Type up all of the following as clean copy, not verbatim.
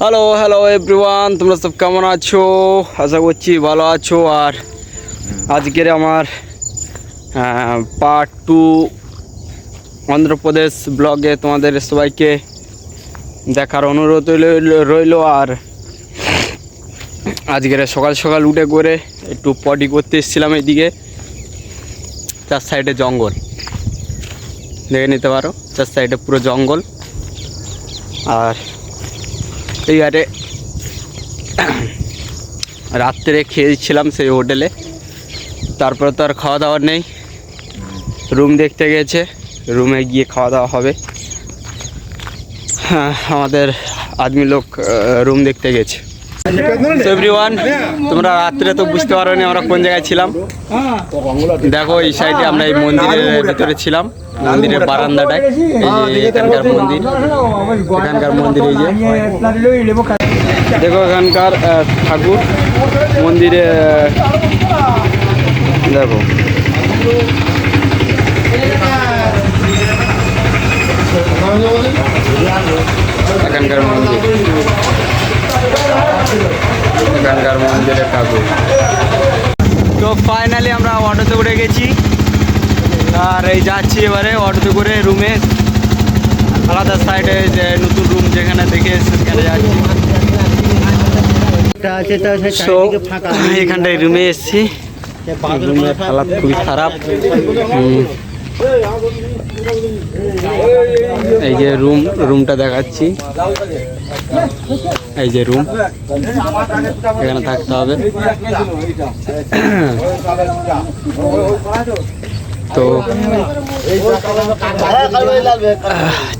Hello hello everyone, তোমরা সব কেমন আছো? আশা করছি ভালো আছো। আর আজকের আমার পার্ট 2 অন্ধ্রপ্রদেশ ব্লগে তোমাদের সবাইকে দেখার অনুরোধ রইল। আর আজকের সকাল সকাল উঠে করে একটু পটি করতে এসেছিলাম। এইদিকে চার সাইডে জঙ্গল দেখে নিতে পারো, চার সাইডে পুরো জঙ্গল। আর এইবারে রাত্রে খেয়েছিলাম সেই হোটেলে, তারপরে তো আর খাওয়া দাওয়ার নেই। রুম দেখতে গেছে, রুমে গিয়ে খাওয়া দাওয়া হবে। হ্যাঁ, আমাদের আদমি লোক রুম দেখতে গেছে। এভরিওয়ান, তোমরা রাত্রে তো বুঝতে পারো নি আমরা কোন জায়গায় ছিলাম। দেখো এই সাইডে আমরা এই মন্দিরের ভিতরে ছিলাম, মন্দিরের বারান্দাটায়। এই যে এখানকার মন্দির, এই যে দেখো এখানকার ঠাকুর মন্দিরে। দেখো এখানকার মন্দিরের ঠাকুর। তো ফাইনালি আমরা অটোতে উঠে গেছি, আর এই যাচ্ছি এবারে অটোতে করে রুমে। আলাদা সাইডে যে নতুন রুম যেখানে দেখে সেখানে যাচ্ছি। এখানটায় রুমে এসেছি, রুমের হালাত খুবই খারাপ। এই যে রুমটা দেখাচ্ছি, এই যে রুম, এখানে থাকতে হবে। তো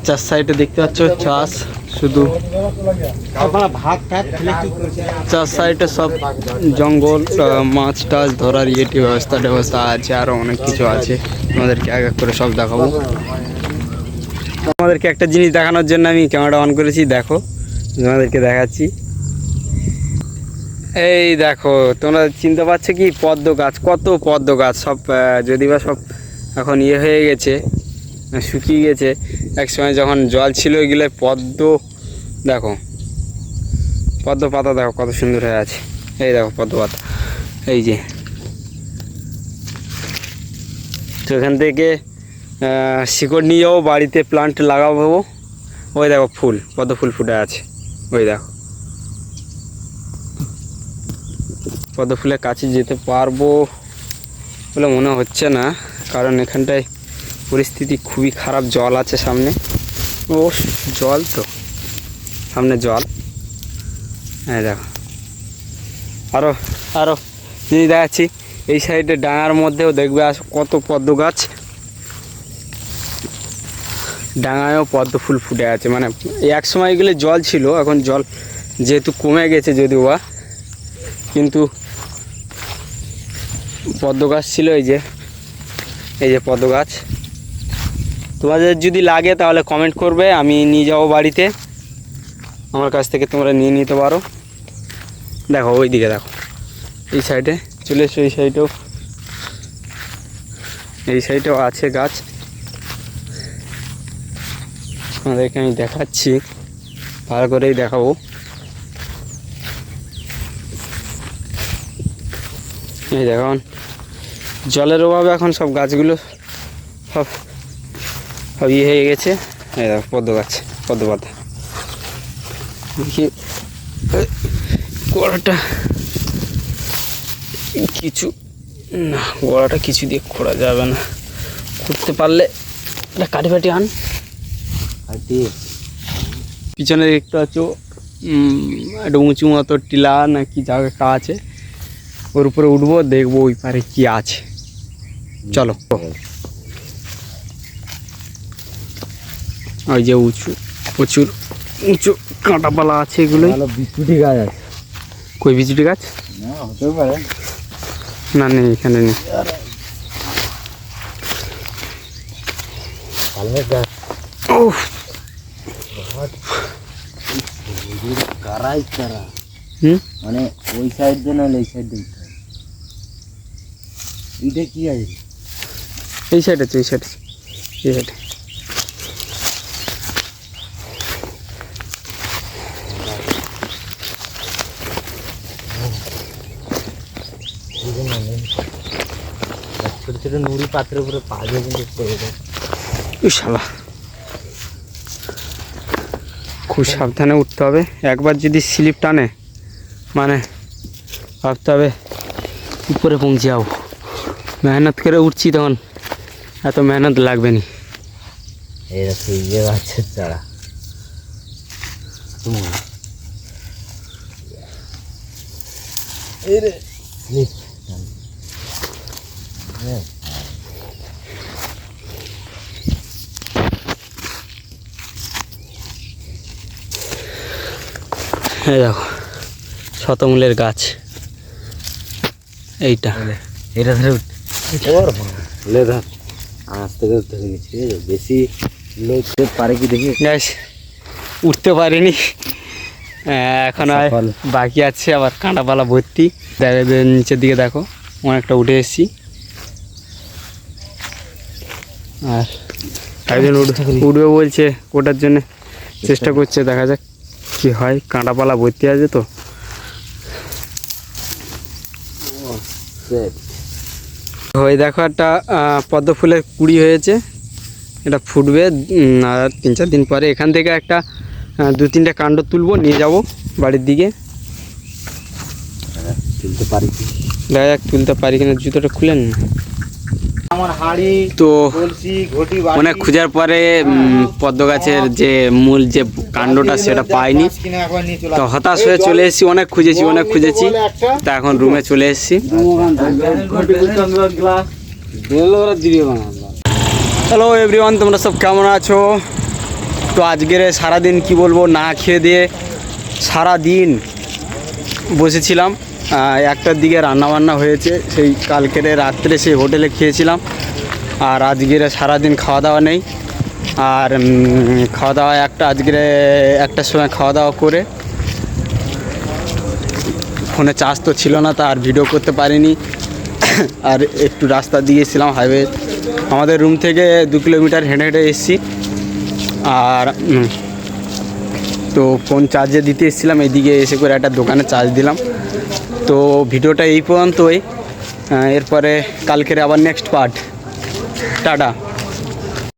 চার সাইডে দেখতে পাচ্ছ চাষ, শুধু চার সাইডে সব জঙ্গল, মাছ টাছ ধরার ব্যবস্থা আছে, আরো অনেক কিছু আছে। আমাদেরকে এক এক করে সব দেখাবো। আমাদেরকে একটা জিনিস দেখানোর জন্য আমি ক্যামেরাটা অন করেছি। দেখো তোমাদেরকে দেখাচ্ছি। এই দেখো, তোমরা চিনতে পারছো কি? পদ্ম গাছ, কত পদ্ম গাছ। সব যদি বা সব এখন হয়ে গেছে, শুকিয়ে গেছে। এক সময় যখন জল ছিল এগুলো পদ্ম, দেখো পদ্ম পাতা দেখো কত সুন্দর হয়ে আছে। এই দেখো পদ্ম পাতা, এই যে। তো এখান থেকে শিকড় নিয়েও বাড়িতে প্লান্ট লাগাবো। ওই দেখো ফুল, পদ্ম ফুল ফুটে আছে, ওই দেখো। পদ্ম ফুলের কাছে যেতে পারবো বলে মনে হচ্ছে না, কারণ এখানটায় পরিস্থিতি খুবই খারাপ। জল আছে সামনে, ও জল, তো সামনে জল। হ্যাঁ দেখো, আরও জিনিস দেখাচ্ছি। এই সাইডে ডাঙার মধ্যেও দেখবে কত পদ্ম গাছ, ডাঙায়ও পদ্ম ফুল ফুটে আছে। মানে এক সময় এগুলো জল ছিল, এখন জল যেহেতু কমে গেছে যদিও বা, কিন্তু পদ্ম গাছ ছিল। এই যে পদ্ম গাছ। তোমাদের যদি লাগে তাহলে কমেন্ট করবে, আমি নিয়ে যাবো বাড়িতে, আমার কাছ থেকে তোমরা নিয়ে নিতে পারো। দেখো ওই দিকে, দেখো এই সাইডে চলে এসো। এই সাইডেও আছে গাছ, আমাদেরকে আমি দেখাচ্ছি, ভালো করেই দেখাবো। এই দেখুন, জলের অভাবে এখন সব গাছগুলো সব হয়ে গেছে। এই দেখো পদ্ম গাছ, পদ্ম পাতা। দেখি গোড়াটা কিছু না, গোড়াটা কিছু দিয়ে খোঁড়া যাবে না। খুঁড়তে পারলে একটা কাঠি ফাটি আন। পিছনে দেখতে পাচ্ছ একটা উঁচু মতো টিলা না কি জায়গা আছে, ওর উপরে উঠবো, দেখবো ওই পারে কি আছে। চলো। ওই যে প্রচুর উঁচু কাঁটাপালা আছে, এগুলো বিচুটি গাছ আছে। কই বিচুটি গাছ? হতে পারে, না নেই, এখানে নেই। মানে ওই সাইড দিয়ে না, এই সাইড দিয়ে এইটা কি আছে? এই সাইড আছে, এই সাইড, এই সাইড। ছোট নুড়ি পাত্রের উপরে পা দিয়ে কিন্তু পড়ে যায়। শালা খুব সাবধানে উঠতে হবে। একবার যদি স্লিপ টানে মানে ভাবতে হবে উপরে পৌঁছে যাবো। মেহনত করে উঠছি তখন এত মেহনত লাগবে না। এরা সেই যে গাছের চারা এই দেখো শতমূলের গাছ এইটা। এটা ধরে উঠলে ধর আজ থেকে ধরে গেছি। বেশি লোক পারে কি দেখি গ্যাস উঠতে পারিনি এখন আর বাকি আছে। আবার কাঁটাপালা ভর্তি। দেখো নিচের দিকে দেখো অনেকটা উঠে এসেছি। আর একজন উঠবে বলছে, ওটার জন্য চেষ্টা করছে, দেখা যাক কি হয়। কাঁটাপালা ভর্তি আছে তো। ওই দেখো একটা পদ্ম ফুলের কুড়ি হয়েছে, এটা ফুটবে আর 3-4 দিন পরে। এখান থেকে একটা 2-3টে কাণ্ড তুলবো, নিয়ে যাব বাড়ির দিকে। তুলতে পারি কি দেখা যাক তুলতে পারি কিনা। জুতোটা খুলেন না। আমার হাড়ি তো কলসি ঘটি অনেক খোঁজার পরে পদ্ম গাছের যে মূল যে কাণ্ডটা সেটা পাইনি, তো হতাশ হয়ে চলে এসেছি। অনেক খুঁজেছি তা এখন রুমে চলে এসেছি। হ্যালো এভরিওয়ান, তোমরা সব কেমন আছো? তো আজকের সারাদিন কি বলবো, না খেয়ে দিয়ে সারাদিন বসেছিলাম। 1টার দিকে রান্নাবান্না হয়েছে, সেই কালকের রাত্রে সেই হোটেলে খেয়েছিলাম। আর আজকের সারাদিন খাওয়া দাওয়া নেই। আর খাওয়া দাওয়া আজকের 1টার সময় খাওয়া দাওয়া করে ফোনে চার্জ তো ছিল না, তা আর ভিডিও করতে পারিনি। আর একটু রাস্তা দিয়ে এসেছিলাম হাইওয়ে। আমাদের রুম থেকে 2 কিলোমিটার হেঁটে হেঁটে এসেছি। আর তো ফোন চার্জে দিতে এসেছিলাম, এইদিকে এসে করে একটা দোকানে চার্জ দিলাম। তো ভিডিওটা এই পর্যন্তই। এরপরে কালকের আবার নেক্সট পার্ট। টাটা।